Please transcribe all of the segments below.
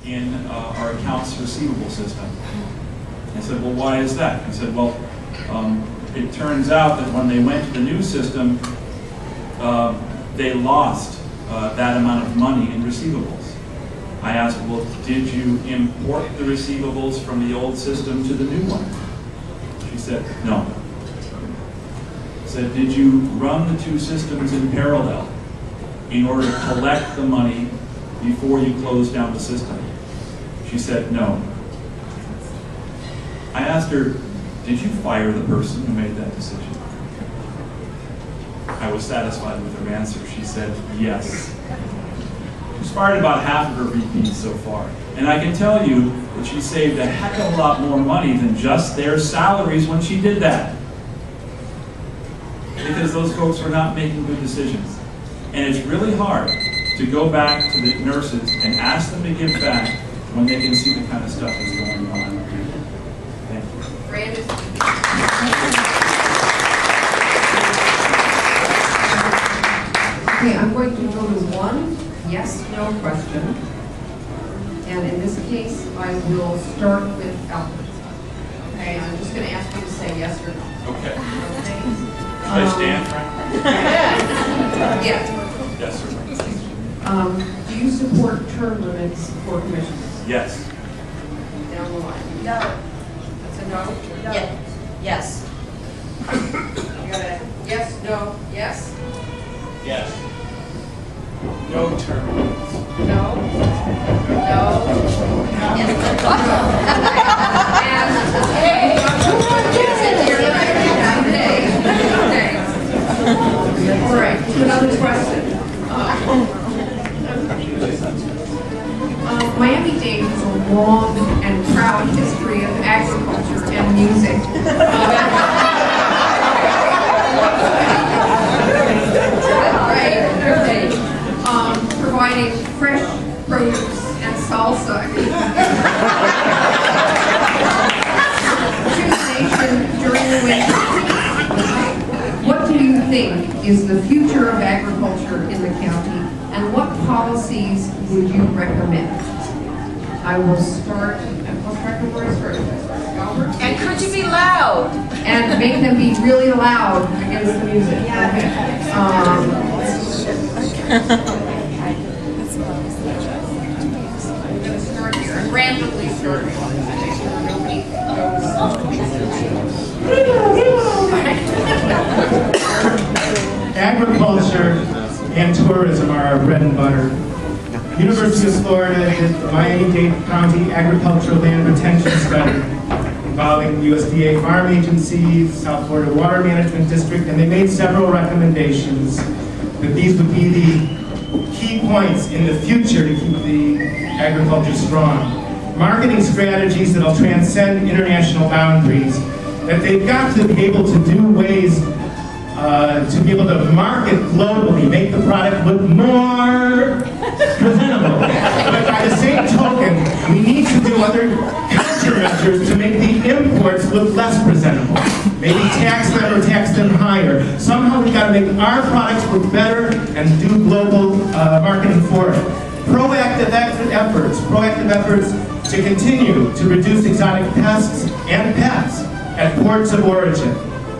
in our accounts receivable system. I said, well, why is that? He said, well, it turns out that when they went to the new system, they lost that amount of money in receivables. I asked, well, did you import the receivables from the old system to the new one? She said, no. I said, did you run the two systems in parallel in order to collect the money before you closed down the system? She said, no. I asked her, did you fire the person who made that decision? I was satisfied with her answer. She said, yes. She's fired about half of her VPs so far. And I can tell you that she saved a heck of a lot more money than just their salaries when she did that. Because those folks were not making good decisions. And it's really hard to go back to the nurses and ask them to give back when they can see the kind of stuff that's going on. Thank you. Brandon. Okay, I'm going to go to one yes/no question. And in this case, I will start with Albert. Okay, I'm just going to ask you to say yes or no. Okay. Okay? Should I stand, Frank? Yes. Yes, sir. Do you support term limits for commissioners? Yes. Down the line. No. That's a no? No. Yes. You got a yes, no, yes? Yes. No term limits. No? No? All right, another question. Miami-Dade has a long and proud history of agriculture and music. Providing fresh produce and salsa to the nation during the winter. What do you think is the future of agriculture in the county, and what policies would you recommend? I will start, I'll start with where I started. Albert? And could you be loud? And make them be really loud against the music. Okay. I'm going to start here. I'm randomly starting. Nobody Agriculture and tourism are our bread and butter. University of Florida did the Miami-Dade County Agricultural Land Retention Study involving USDA farm agencies, South Florida Water Management District, and they made several recommendations that these would be the key points in the future to keep the agriculture strong. Marketing strategies that will transcend international boundaries, that they've got to be able to do ways to be able to market globally, make the product look more presentable. But by the same token, we need to do other countermeasures to make the imports look less presentable. Maybe tax them or tax them higher. Somehow we got to make our products look better and do global marketing for it. Proactive efforts to continue to reduce exotic pests and pets at ports of origin.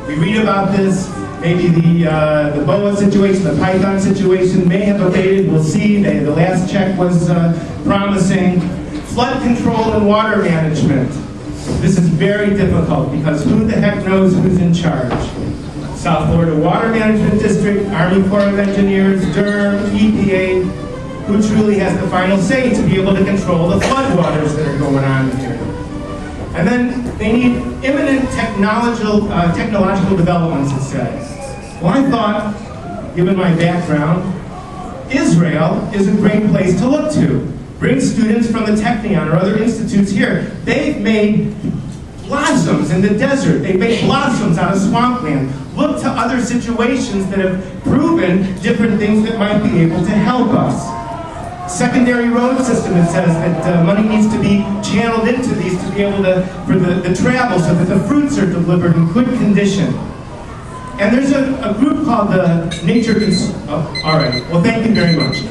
We read about this. Maybe the boa situation, the python situation may have abated. We'll see. The last check was promising. Flood control and water management. This is very difficult because who the heck knows who's in charge? South Florida Water Management District, Army Corps of Engineers, DERM, EPA. Who truly has the final say to be able to control the floodwaters that are going on here? And then they need imminent technological developments, it says. Well, I thought, given my background, Israel is a great place to look to. Bring students from the Technion or other institutes here. They've made blossoms in the desert. They've made blossoms out of swampland. Look to other situations that have proven different things that might be able to help us. Secondary road system, it says that money needs to be channeled into these to be able to, for the travel, so that the fruits are delivered in good condition. And there's a group called the Nature all right, well thank you very much.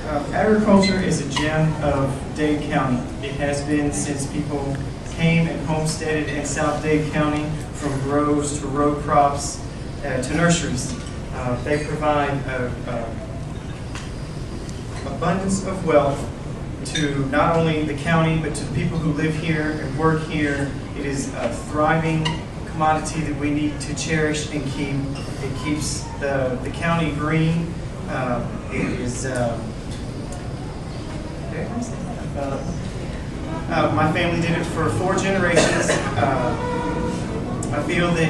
Agriculture is a gem of Dade County. It has been since people came and homesteaded in South Dade County, from groves to row crops to nurseries. They provide abundance of wealth to not only the county, but to the people who live here and work here. It is a thriving commodity that we need to cherish and keep. It keeps the county green. It is my family did it for 4 generations. I feel that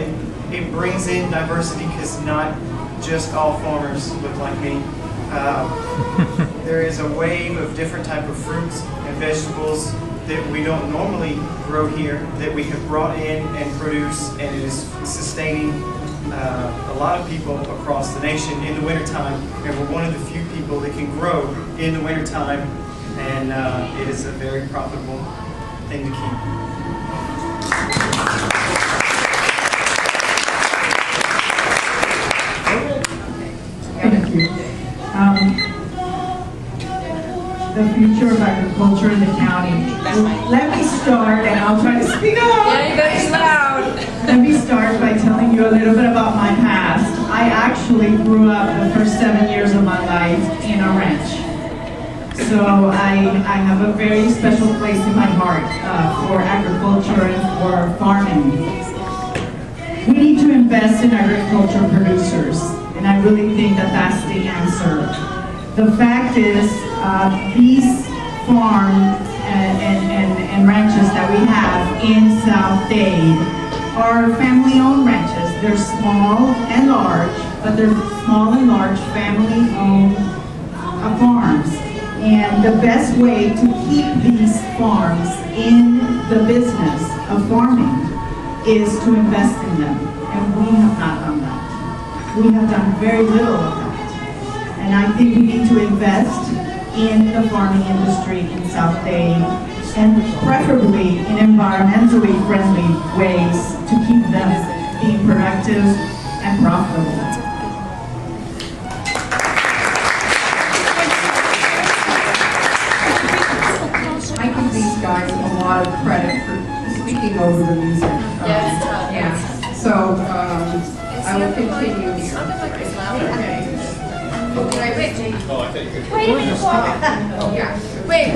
it brings in diversity because not just all farmers look like me. There is a wave of different type of fruits and vegetables that we don't normally grow here that we have brought in and produce, and it is sustaining a lot of people across the nation in the wintertime, and we're one of the few people that can grow in the wintertime, and it is a very profitable thing to keep. Thank you. The future of agriculture in the county. Let me start, and I'll try to speak up. Yeah, you better be loud. Let me start by telling you a little bit about my past. I actually grew up the first 7 years of my life in a ranch. So I have a very special place in my heart for agriculture and for farming. We need to invest in agriculture producers, and I really think that that's the answer. The fact is, these farms and ranches that we have in South Dade are family-owned ranches. They're small and large, but they're small and large family-owned farms. And the best way to keep these farms in the business of farming is to invest in them. And we have not done that. We have done very little of that. And I think we need to invest in the farming industry in South Dade, and preferably in environmentally friendly ways to keep them being productive and profitable. I give these guys a lot of credit for speaking over the music. Yeah. So I will continue here. Okay. Yeah. Wait a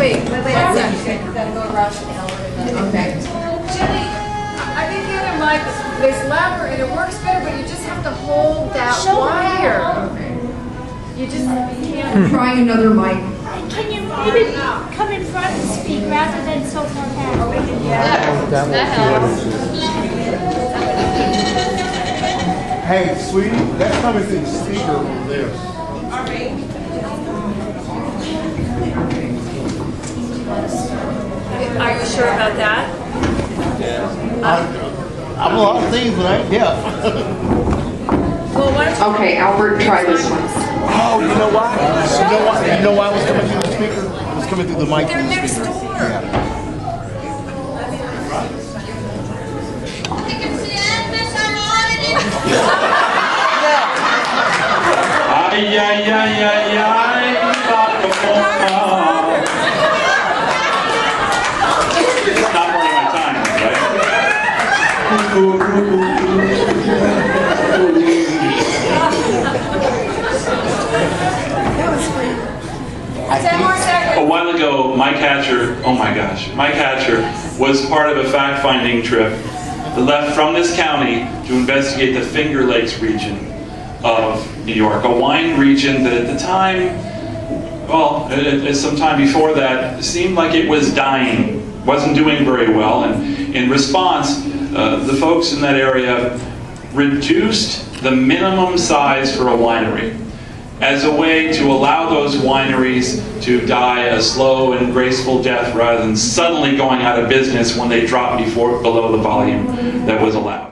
second. You gotta go around to the elevator. Okay. Jenny, I think the other mic, there's louder and it works better, but you just have to hold that wire. Okay. You just can't. Try another mic. Can you maybe come in front and speak rather than so far back? Yeah, that helps. Hey, sweetie, that's coming through the speaker over there. Are you sure about that? I'm a lot of things, but I ain't deaf. Well, why don't you... Okay, Albert, try this one. Oh, you know why? You know why it was coming through the speaker? It was coming through the mic. They're next door. Yeah. Ay, ay, ay, ay, ay, it's not running my time, right? 10 more seconds. A while ago, Mike Hatcher, oh my gosh, Mike Hatcher was part of a fact-finding trip that left from this county to investigate the Finger Lakes region of New York, a wine region that at the time, well, some time before that, seemed like it was dying, wasn't doing very well, and in response, the folks in that area reduced the minimum size for a winery as a way to allow those wineries to die a slow and graceful death rather than suddenly going out of business when they dropped below the volume that was allowed.